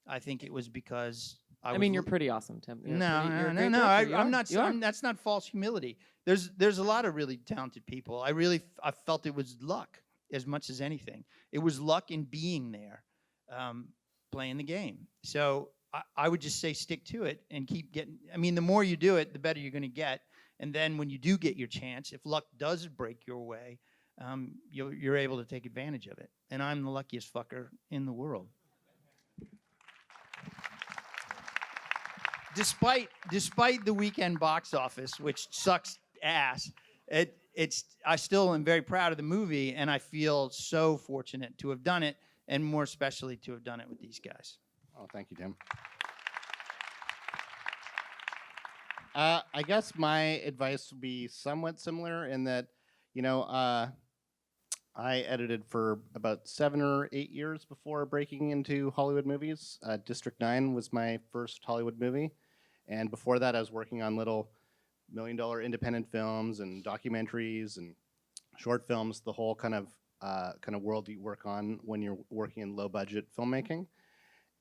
I think it was because I mean, you're pretty awesome, Tim. No, I'm not. That's not false humility. There's a lot of really talented people. I felt it was luck as much as anything. It was luck in being there, playing the game. So I would just say stick to it and keep getting. I mean, the more you do it, the better you're going to get. And then when you do get your chance, if luck does break your way, you're able to take advantage of it. And I'm the luckiest fucker in the world. Despite the weekend box office, which sucks ass, I still am very proud of the movie, and I feel so fortunate to have done it, and more especially to have done it with these guys. Oh, thank you, Tim. I guess my advice would be somewhat similar in that, you know, I edited for about 7 or 8 years before breaking into Hollywood movies. District 9 was my first Hollywood movie. And before that, I was working on little $1 million independent films and documentaries and short films, the whole kind of world you work on when you're working in low budget filmmaking.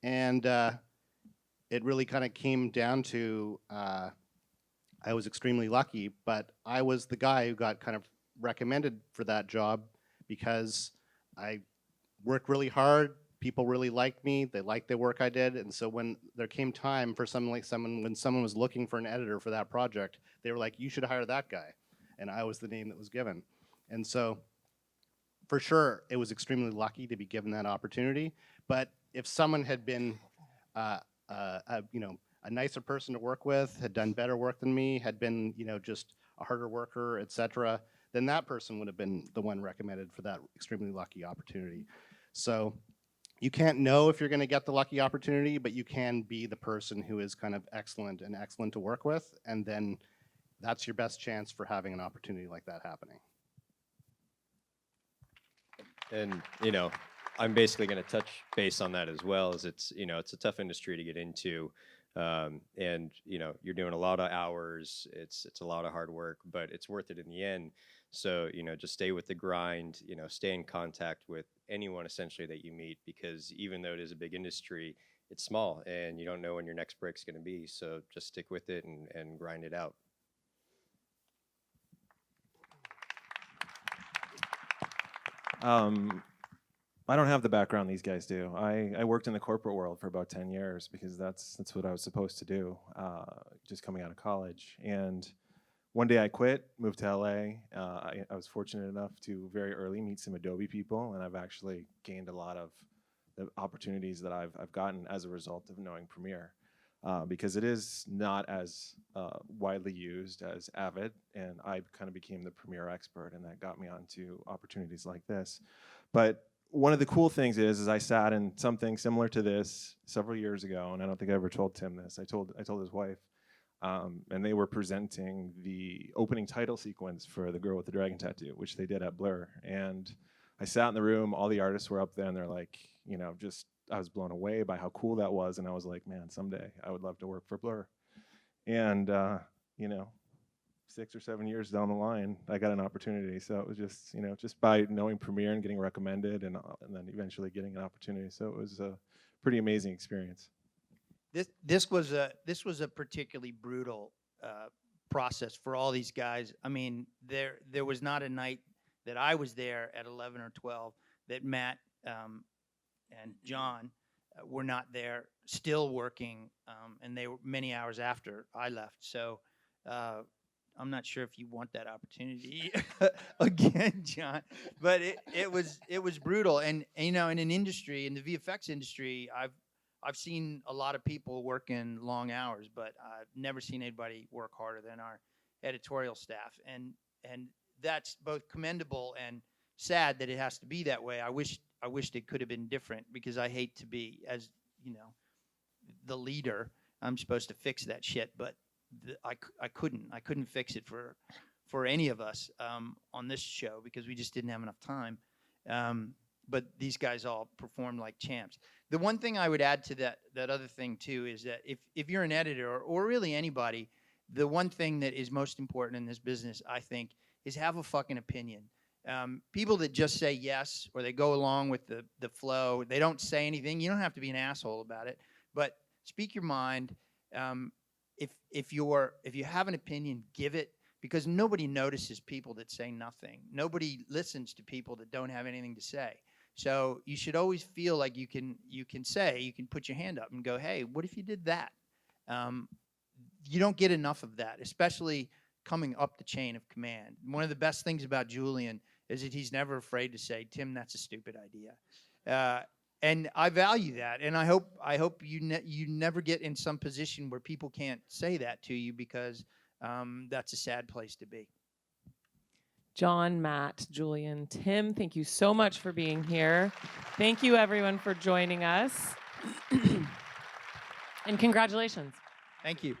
And it really kind of came down to, I was extremely lucky, but I was the guy who got kind of recommended for that job because I worked really hard. People really liked me. They liked the work I did. And so when there came time for when someone was looking for an editor for that project, they were like, you should hire that guy. And I was the name that was given. And so for sure, it was extremely lucky to be given that opportunity. But if someone had been, you know, a nicer person to work with, had done better work than me, had been, you know, just a harder worker, etc., then that person would have been the one recommended for that extremely lucky opportunity. So you can't know if you're going to get the lucky opportunity, but you can be the person who is kind of excellent to work with, and then that's your best chance for having an opportunity like that happening. And, you know, I'm basically going to touch base on that as well, as it's, you know, it's a tough industry to get into. And, you know, you're doing a lot of hours, it's a lot of hard work, but it's worth it in the end. So, you know, just stay with the grind, you know, stay in contact with anyone essentially that you meet, because even though it is a big industry, it's small and you don't know when your next break's going to be. So just stick with it and grind it out. I don't have the background these guys do. I worked in the corporate world for about 10 years because that's what I was supposed to do, just coming out of college. And one day I quit, moved to LA. I was fortunate enough to very early meet some Adobe people, and I've actually gained a lot of the opportunities that I've gotten as a result of knowing Premiere, because it is not as widely used as Avid, and I kind of became the Premiere expert, and that got me onto opportunities like this. But one of the cool things is I sat in something similar to this several years ago, and I don't think I ever told Tim this. I told his wife, and they were presenting the opening title sequence for The Girl with the Dragon Tattoo, which they did at Blur. And I sat in the room, all the artists were up there, and they're like, you know, just was blown away by how cool that was, and I was like, man, someday I would love to work for Blur. And you know, 6 or 7 years down the line, I got an opportunity. So it was just, you know, just by knowing Premiere and getting recommended, and then eventually getting an opportunity. So it was a pretty amazing experience. This was a particularly brutal process for all these guys. I mean, there was not a night that I was there at 11 or 12 that Matt and Jon were not there, still working, and they were many hours after I left. So I'm not sure if you want that opportunity again, Jon. But it was brutal, and you know, in an industry, in the VFX industry, I've seen a lot of people working long hours, but I've never seen anybody work harder than our editorial staff, and that's both commendable and sad that it has to be that way. I wished it could have been different, because I hate to be, as you know, the leader. I'm supposed to fix that shit, but I couldn't fix it for any of us on this show, because we just didn't have enough time. But these guys all performed like champs. The one thing I would add to that other thing too is that if you're an editor, or really anybody, the one thing that is most important in this business, I think, is have a fucking opinion. People that just say yes, or they go along with the flow, they don't say anything. You don't have to be an asshole about it, but speak your mind. If you have an opinion, give it, because nobody notices people that say nothing. Nobody listens to people that don't have anything to say. So you should always feel like you can put your hand up and go, hey, what if you did that? You don't get enough of that, especially coming up the chain of command. One of the best things about Julian is that he's never afraid to say, Tim, that's a stupid idea. And I value that, and I hope you never get in some position where people can't say that to you, because that's a sad place to be. Jon, Matt, Julian, Tim, thank you so much for being here. Thank you, everyone, for joining us. And congratulations. Thank you.